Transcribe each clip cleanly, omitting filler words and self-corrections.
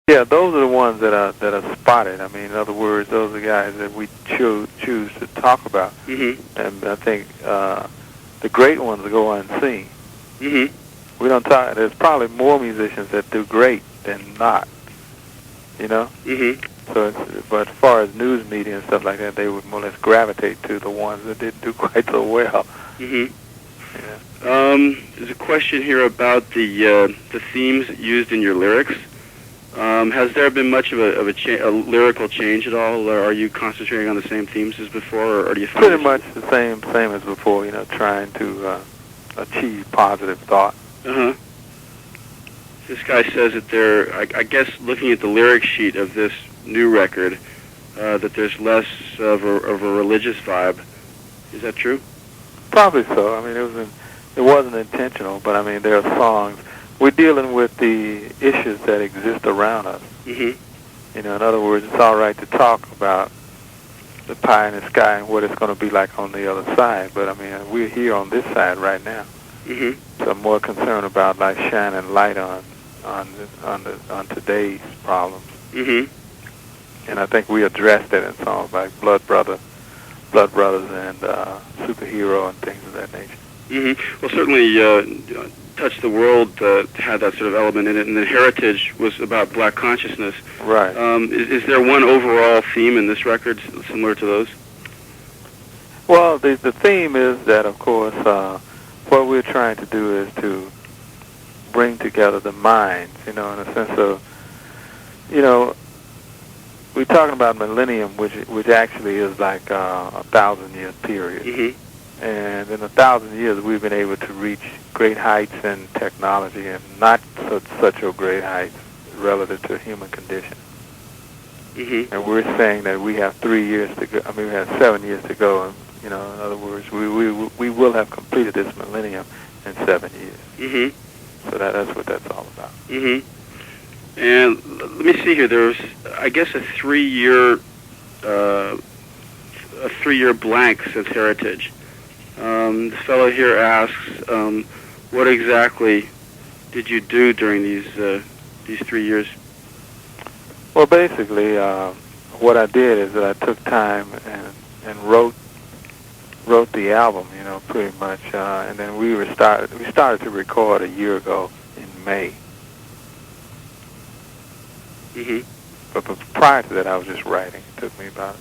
Yeah, those are the ones that are spotted. I mean, in other words, those are the guys that we choose to talk about. Mm-hmm. And I think the great ones go unseen. Mm-hmm. We don't talk. There's probably more musicians that do great than not. You know. Mm-hmm. So, but as far as news media and stuff like that, they would more or less gravitate to the ones that didn't do quite so well. Mm-hmm. Yeah. There's a question here about the themes used in your lyrics. Has there been much of a lyrical change at all, or are you concentrating on the same themes as before, or do you find Pretty much the same as before. You know, trying to achieve positive thought. Uh-huh. This guy says that there, I guess, looking at the lyric sheet of this new record, that there's less of a religious vibe. Is that true? Probably so. I mean, it wasn't intentional, but I mean, there are songs. We're dealing with the issues that exist around us. Mm-hmm. You know, in other words, it's all right to talk about the pie in the sky and what it's going to be like on the other side, but I mean, we're here on this side right now. Mm-hmm. So I'm more concerned about like shining light on today's problems. Mm-hmm. And I think we addressed that in songs like Blood Brothers and Superhero and things of that nature. Mm-hmm. Well, certainly Touch the World had that sort of element in it, and then Heritage was about black consciousness. Right. Is there one overall theme in this record similar to those? Well, the theme is that, of course, what we're trying to do is to bring together the minds, you know, in a sense of, you know, we're talking about Millennium, which actually is like a 1,000-year period. Mm-hmm. And in 1,000 years, we've been able to reach great heights in technology and not such a great heights relative to human condition. Mm-hmm. And we're saying that we have 3 years to go. I mean, we have 7 years to go. And, you know, in other words, we will have completed this millennium in 7 years. Mm-hmm. So that's what that's all about. Mm-hmm. And let me see here. There's, I guess, a 3-year blank since Heritage. This fellow here asks, what exactly did you do during these 3 years? Well, basically, what I did is that I took time and wrote the album, you know, pretty much, and then we started to record a year ago in May. Mm-hmm. But prior to that, I was just writing. It took me about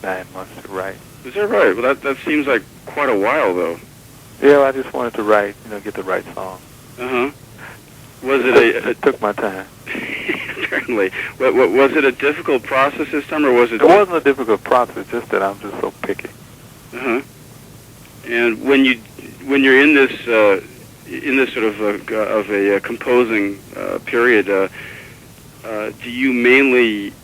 9 months to write. Is that right? Well, that seems like quite a while, though. Yeah, I just wanted to write, you know, get the right song. Uh-huh. It took my time. Certainly. Was it a difficult process this time, or was it? It wasn't a difficult process, just that I'm just so picky. Uh-huh. And when you're in this sort of a composing period, do you mainly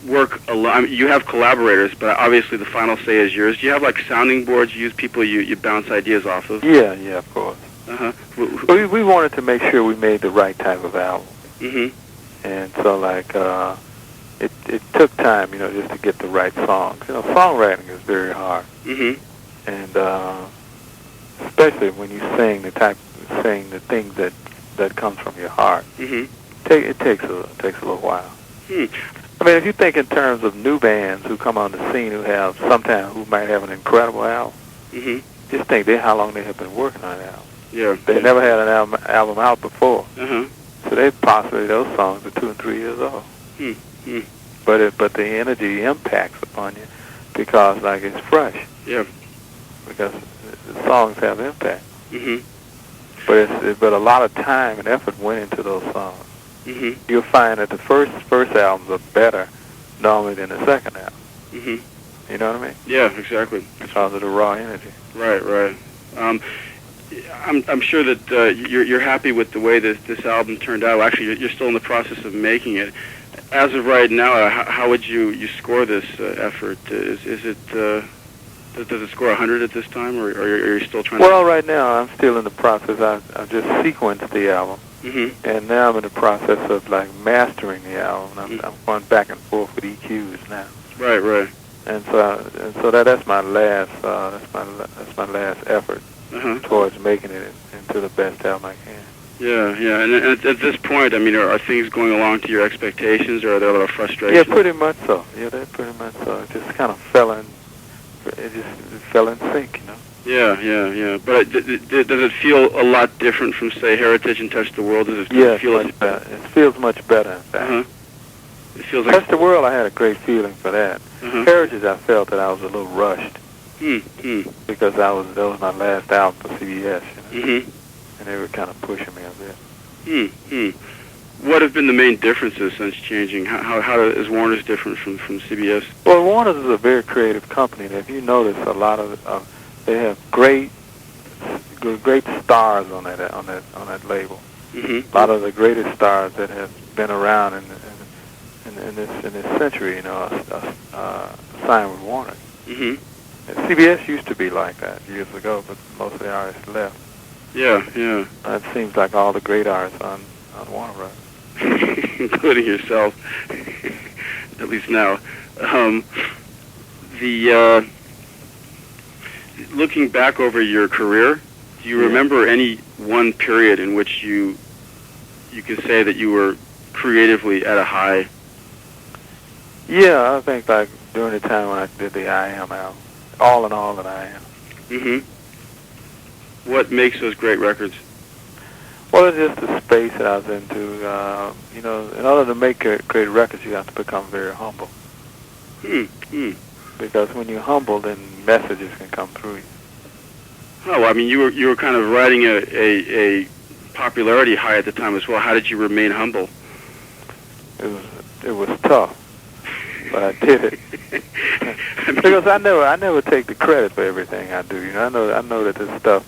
work alone? I mean, you have collaborators, but obviously the final say is yours. Do you have like sounding boards? You use people you bounce ideas off of? Yeah, of course. Uh-huh. We wanted to make sure we made the right type of album. Mm-hmm. And so, like, it took time, you know, just to get the right songs. You know, songwriting is very hard. Mm-hmm. And especially when you sing the things that comes from your heart. Mm-hmm. It takes a little while. Hmm. I mean, if you think in terms of new bands who come on the scene who might have an incredible album, mm-hmm. just think how long they have been working on an album. Yeah. They never had an album out before. Uh-huh. So those songs are 2 and 3 years old. Hmm. But the energy impacts upon you because like it's fresh. Yeah. Because the songs have impact. Mm-hmm. But a lot of time and effort went into those songs. Mm-hmm. You'll find that the first albums are better normally than the second album. Mm-hmm. You know what I mean? Yeah, exactly. Because of the raw energy. Right. I'm sure that you're happy with the way this album turned out. Actually, you're still in the process of making it. As of right now, how would you score this effort? Is it does it score 100 at this time, or are you still trying? Well, right now I'm still in the process. I've just sequenced the album, mm-hmm. and now I'm in the process of like mastering the album. I'm going back and forth with EQs now. Right. And so that's my last effort uh-huh. towards making it into the best album I can. Yeah, yeah. And at this point, I mean, are things going along to your expectations, or are there a lot of frustration? Yeah, pretty much so. Yeah, they pretty much so. It just kind of fell in sync, you know. Yeah, yeah, yeah. But does it feel a lot different from, say, Heritage and Touch the World? Does it feel much better. It feels much better, in fact. Uh-huh. It feels like Touch the World, I had a great feeling for that. Uh-huh. Heritage, I felt that I was a little rushed. Because that was my last album for CBS, you know. And they were kind of pushing me a bit. What have been the main differences since changing? How is Warner's different from CBS? Well, Warner's is a very creative company, and if you notice, a lot of they have great stars on that label. A lot of the greatest stars that have been around in this century, you know, signed with Warner. And CBS used to be like that years ago, but most of the artists left. Yeah, yeah. It seems like all the great artists on Warner Bros. Including yourself, at least now. Looking back over your career, do you remember any one period in which you can say that you were creatively at a high? Yeah, I think like during the time when I did the I Am album, All in All that I Am. What makes those great records? Well, it's just the space that I was into. You know, in order to make great records, you have to become very humble. Because when you're humble, then messages can come through you. Oh, well, I mean, you were kind of riding a popularity high at the time as well. How did you remain humble? It was tough, but I did it. Because I never take the credit for everything I do. You know, I know that this stuff,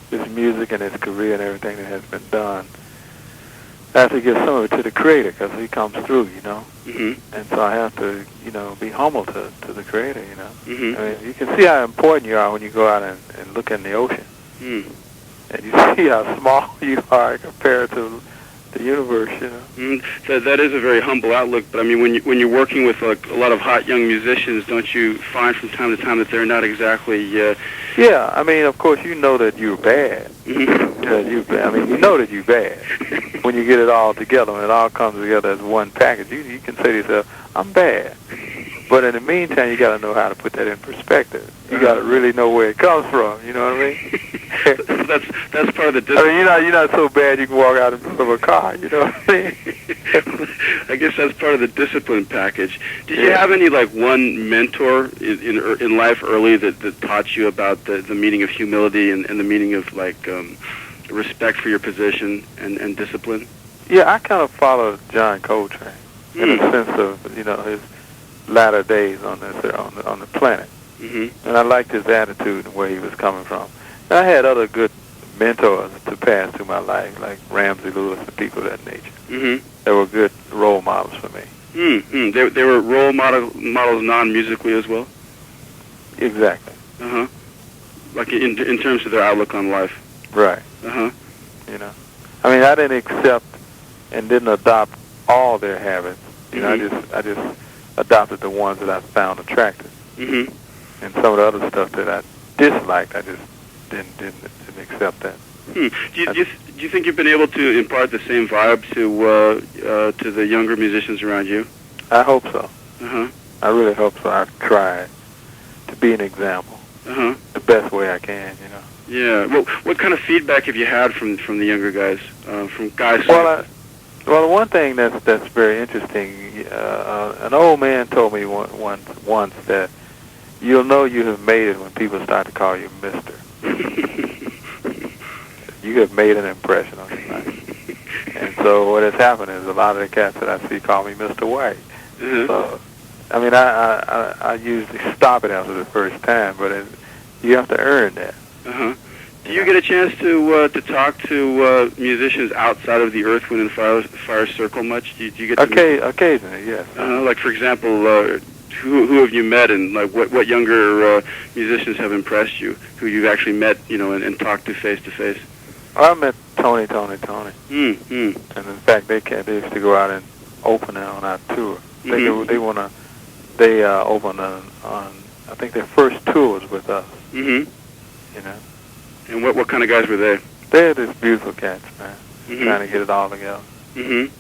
this music and this career and everything that has been done, I have to give some of it to the creator because he comes through, you know. And so I have to, you know, be humble to the creator, you know. I mean, you can see how important you are when you go out and look in the ocean. And you see how small you are compared to the universe, you know. That is a very humble outlook. But I mean, when you're working with a lot of hot young musicians, don't you find from time to time that they're not exactly? Yeah, I mean, of course, you know that you're bad. I mean, you know that you're bad when you get it all together. When it all comes together as one package, you can say to yourself, "I'm bad." But in the meantime, you got to know how to put that in perspective. You got to really know where it comes from. You know what I mean? that's part of the discipline. I mean, you're not so bad you can walk out in front of a car. You know what I mean? I guess that's part of the discipline package. Did you have any like one mentor in life early that taught you about the meaning of humility and the meaning of like respect for your position and discipline? Yeah, I kind of followed John Coltrane in the sense of, you know, his latter days on the planet. And I liked his attitude and where he was coming from. And I had other good mentors to pass through my life, like Ramsey Lewis and people of that nature. They were good role models for me. They were role models non-musically as well? Exactly. Like in terms of their outlook on life. Right. You know, I mean, I didn't accept and didn't adopt all their habits. You know, I just adopted the ones that I found attractive. And some of the other stuff that I disliked, I just didn't accept that. Do you think you've been able to impart the same vibe to the younger musicians around you? I hope so. I really hope so. I've tried to be an example the best way I can, you know. Yeah. Well, what kind of feedback have you had from the younger guys? From guys? Well, the one thing that's very interesting, an old man told me once that you'll know you have made it when people start to call you Mister. You have made an impression on your life. And so what has happened is a lot of the cats that I see call me Mr. White. So, I mean, I usually stop it after the first time, but you have to earn that. Do you get a chance to talk to musicians outside of the Earth, Wind, and Fire circle much? Do you get occasionally, yes. Like, for example, who have you met, and like what younger musicians have impressed you, who you've actually met, you know, and talked to face to face? I met Tony. And in fact, they used to go out and open on our tour. They opened on I think their first tour was with us. You know. And what kind of guys were they? They're just beautiful cats, man. Mhm. trying to get it all together. Mhm.